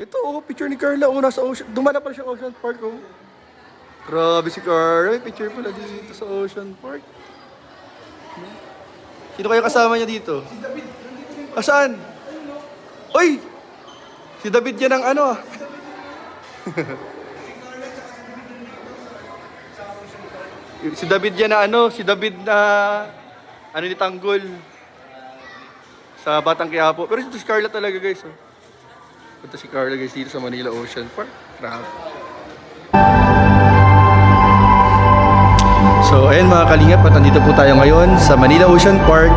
Ito, oh, picture ni Carla, oh, nasa ocean. Dumala pala siya Ocean Park, oh. Grabe si Carla, may picture pala dito sa Ocean Park. Sino kayo kasama niya dito? Si David. Saan? Uy! Si David yan ang ano, ah. Si David yan na ano, si David na ano ni Tanggol sa Batang Quiapo. Pero ito si Carla talaga, guys, oh. Ito si Carla, guys, dito sa Manila Ocean Park. Grabe. So, ayun mga kalingap, at nandito po tayo ngayon sa Manila Ocean Park.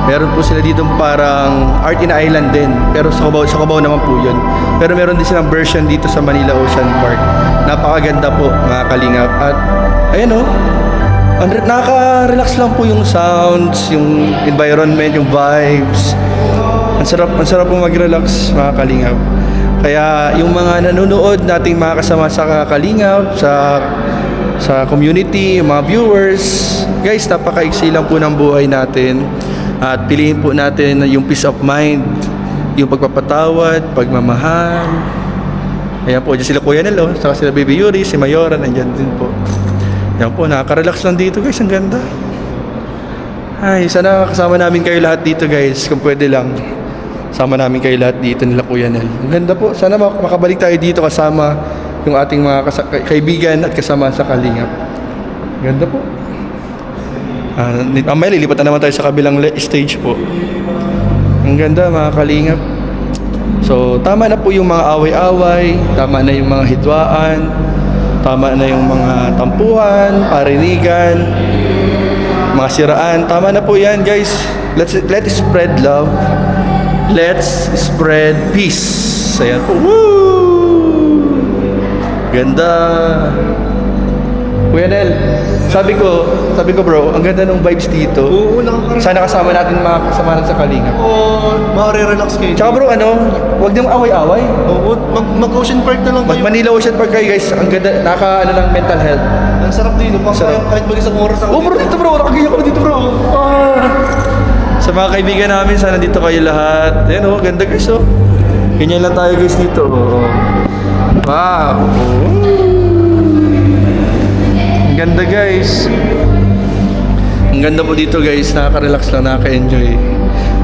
Meron po sila dito parang Art in Island din. Pero sa Cubao naman po yun. Pero meron din silang version dito sa Manila Ocean Park. Napakaganda po mga kalingap. At ayun, oh, nakaka-relax lang po yung sounds, yung environment, yung vibes. Ang sarap po mag-relax mga kalingap. Kaya yung mga nanonood nating mga kasama sa kalingap, sa community, yung mga viewers, guys, napakaiksi lang po ng buhay natin. At piliin po natin yung peace of mind, yung pagpapatawad, pagmamahal. Ayan po, dyan sila Kuya Nel, oh, saka sila Baby Yuri, si Mayora, nandyan din po. Ayan po, nakaka-relax lang dito, guys, ang ganda. Ay, sana kasama namin kayo lahat dito, guys, kung pwede lang. Sama namin kayo lahat dito nila Kuya Nel. Ang ganda po. Sana makabalik tayo dito kasama yung ating mga kaibigan at kasama sa kalingap. Ganda po. May lilipat na naman tayo sa kabilang stage po. Ang ganda mga kalingap. So, tama na po yung mga away-away. Tama na yung mga hidwaan. Tama na yung mga tampuhan, parinigan, mga siraan. Tama na po yan, guys. Let's spread love. Let's spread peace. Ayan po. Woo! Ganda. Kuya Nel, sabi ko bro, ang ganda ng vibes dito. Oo, nakaka-relax. Sana kasama natin mga kasamahan sa kalingap. Oo, makare-relax kayo. Tsaka bro, huwag niyong away-away. Oo, mag-ocean park na lang kayo. Manila Ocean Park kayo, guys. Ang ganda, ng mental health. Ang sarap dito. Sarap. Kahit mag-isang oras ako Oh bro, dito bro, nakagaya ko dito bro. Sa mga kaibigan namin, sana dito kayo lahat. Ayan, oh, ganda guys, oh. Ganyan lang tayo guys dito. Oh. Wow. Ang ganda guys. Ang ganda po dito guys. Nakaka-relax lang, nakaka-enjoy.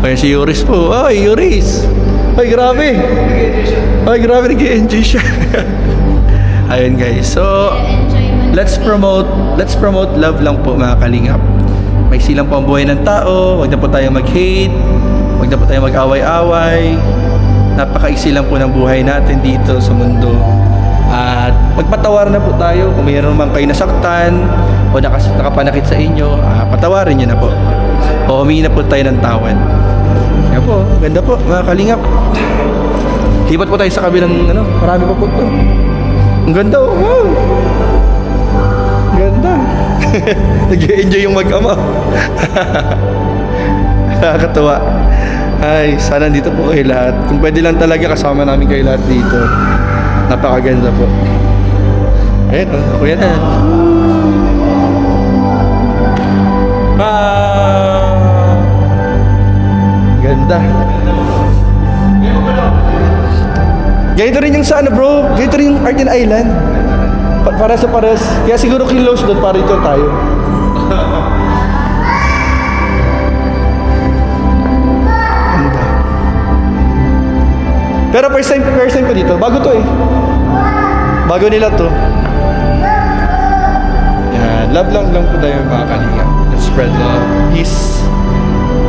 Ayan si Yuris po. Ay, Yuris. Ay, grabe. Ay, grabe, nag-enjoy siya. Ayun guys. So, let's promote love lang po mga kalingap. May silang po ang buhay ng tao. Huwag na po tayo mag-hate. Huwag na po tayo mag-away-away. Napakaiksi lang po ng buhay natin dito sa mundo. At magpatawaran na po tayo. Kung mayroon naman kayo nasaktan o nakapanakit sa inyo, patawarin nyo na po. O humingi na po tayo ng tawad. Yan po. Ganda po mga kalingap. Lipat po tayo sa kabilang marami pa po ito. Ang ganda, oh. Wow. Ganda. Nag-enjoy yung mag-ama. Nakakatuwa. Ay, sana dito po kayo lahat. Kung pwede lang talaga kasama namin kayo lahat dito. Napakaganda po. Ayun, Kuya na. Ganda. Ganito rin yung sa bro. Ganito rin yung Art in Island. Para sa pares. Kaya siguro kilos doon para ito tayo. Ganda. Pero first time ko dito. Bago to eh. Bago nila to. Yan. Love lang po tayo mga kalingap. Let's spread love, peace,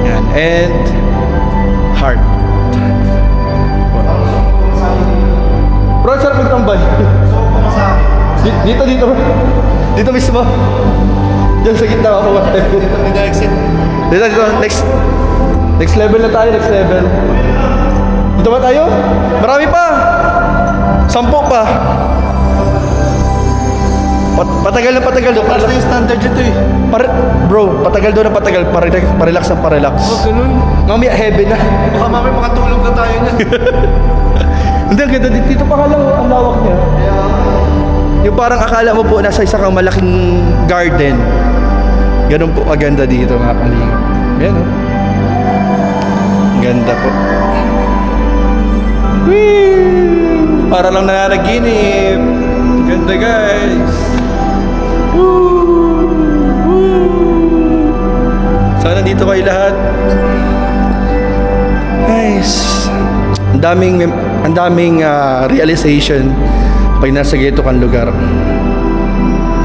yan, and heart. Bro, sarap magtambay. Dito. Dito mismo. Diyan sa gitna ako. Dito nag-exit. Dito. Next level na tayo, next level. Dito ba tayo? Marami pa. 10 pa. Patagal na patagal doon. Para yung standard dito eh. Bro, patagal doon na patagal. Parelax na parelax. Oh, ganun. Mamaya heavy na. Baka mamaya makatulog na tayo na. Hindi, ang ganda. Dito pa lang ang lawak niya. Yung parang akala mo po nasa isa kang malaking garden. Ganun po kaganda dito mga kalingap. Ayan, oh. Ganda po. Whee! Para lang nananaginip. Ganda guys. Sana dito kayo lahat. Guys, ang daming realization pag nasa ganito kang lugar.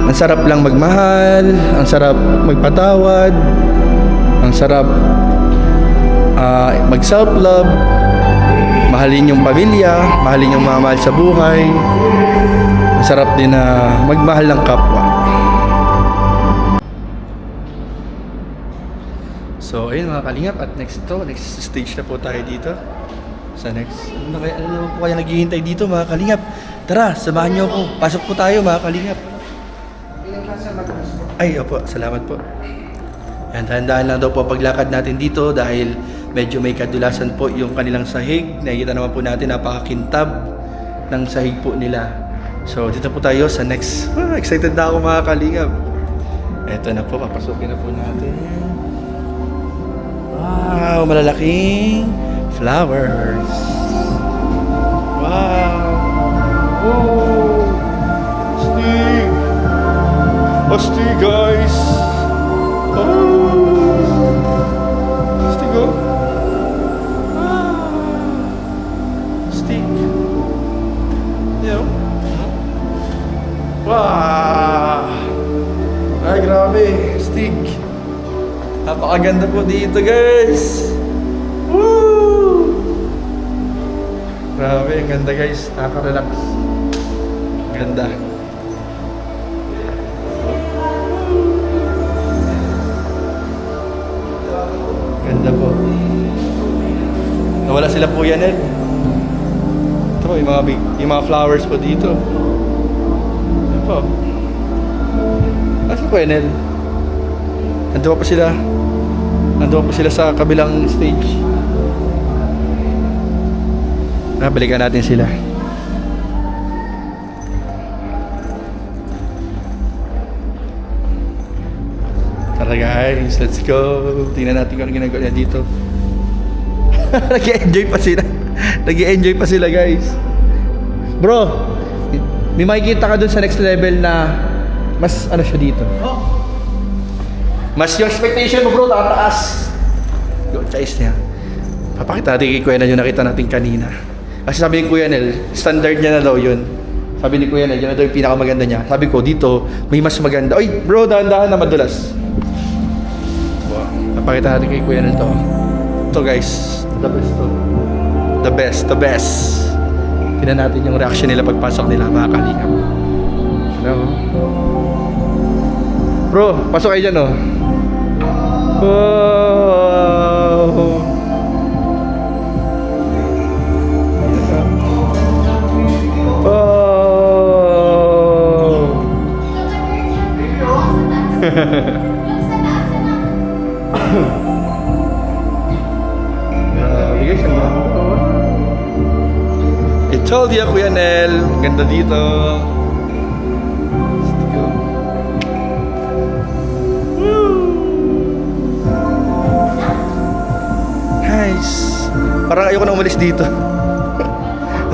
Ang sarap lang magmahal, ang sarap magpatawad, ang sarap mag self-love, mahalin yung pamilya, mahalin yung mga mahal sa buhay. Ang sarap din na magmahal ng kapwa. So ayun mga kalingap, at next stage na po tayo dito. Sa next, ano po kaya naghihintay dito mga kalingap? Tara, samahan niyo ako. Pasok po tayo mga kalingap. Ay, opo, salamat po. Yan, dahan-dahan lang daw po paglakad natin dito dahil medyo may kadulasan po yung kanilang sahig. Nakikita naman po natin, napakakintab ng sahig po nila. So, dito po tayo sa next. Excited na ako mga kalingap. Eto na po, papasukin na po natin. Wow, malalaking flowers. Wow. Oh, astig. Astig guys. Oh, astig oh. Astig. Yan. Wow. Ay, grabe. Astig. Napakaganda po dito guys. Woo! Grabe, ang ganda guys. Nakaka-relax. Ganda. Ganda po. Nawala sila po yan eh. Ito po, yung mga flowers po dito. Ito po. Asan po yan eh? Nandun pa sila. Nandun pa sila sa kabilang stage. Balikan natin sila. Tara guys, let's go. Tingnan natin kung ano ginagawa niya dito. Nag-enjoy pa sila. Nag-enjoy pa sila guys. Bro, may makikita ka dun sa next level na mas ano siya dito. Mas yung expectation mo bro, tataas. Yung choice niya. Papakita natin kay Kuya Nel yung nakita natin kanina. Kasi sabi ni Kuya Nel, standard niya na daw yun. Sabi ni Kuya Nel, yun na daw yung pinakamaganda niya. Sabi ko, dito, may mas maganda. Oy bro, dahan-dahan na madulas. Wow. Papakita natin kay Kuya Nel to. Ito guys, the best to. The best, the best. Tingnan natin yung reaction nila pagpasok nila, mga kalingap. Hello. Bro, pasok kayo dyan oh. Wow. Oh. Guys, ang ganda. I told you, Kuya Nel. Ganda dito. Nice. Parang ayoko na umalis dito.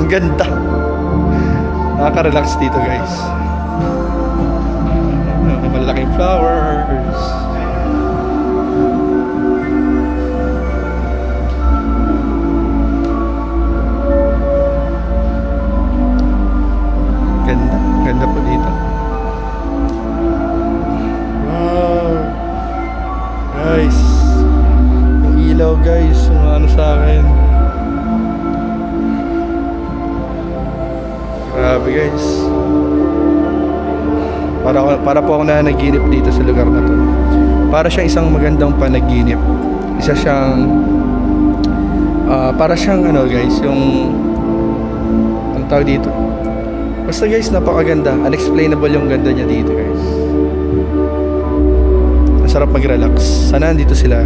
Ang ganda. Nakaka-relax dito guys. May malaking flowers. Ganda. Ganda po dito. Wow. Guys. Yung ilaw guys. Yung ano sa akin. Grabe guys. Para po ako nanaginip dito sa lugar na to. Para siyang isang magandang panaginip. Isa siyang para siyang ano guys, yung ang tawag dito. Basta guys, napakaganda. Unexplainable yung ganda niya dito guys. Masarap mag-relax. Sana nandito sila.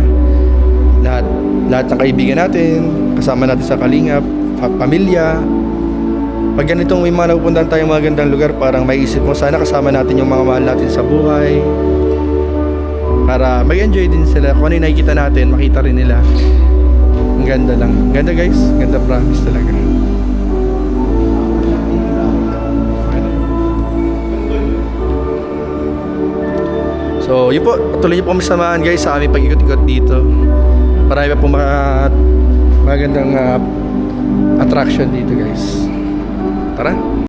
Lahat ng kaibigan natin, kasama natin sa Kalingap, pamilya. Pag ganitong may mga napupuntahan tayong mga gandang lugar, parang may isip mo, sana kasama natin yung mga mahal natin sa buhay. Para mag-enjoy din sila. Kung ano yung nakikita natin, makita rin nila. Ang ganda lang. Ganda guys. Ganda, promise talaga. So yun po, patuloy niyo po kami samahan guys sa aming pag-ikot-ikot dito. Marami pa po magandang attraction dito guys. Tara!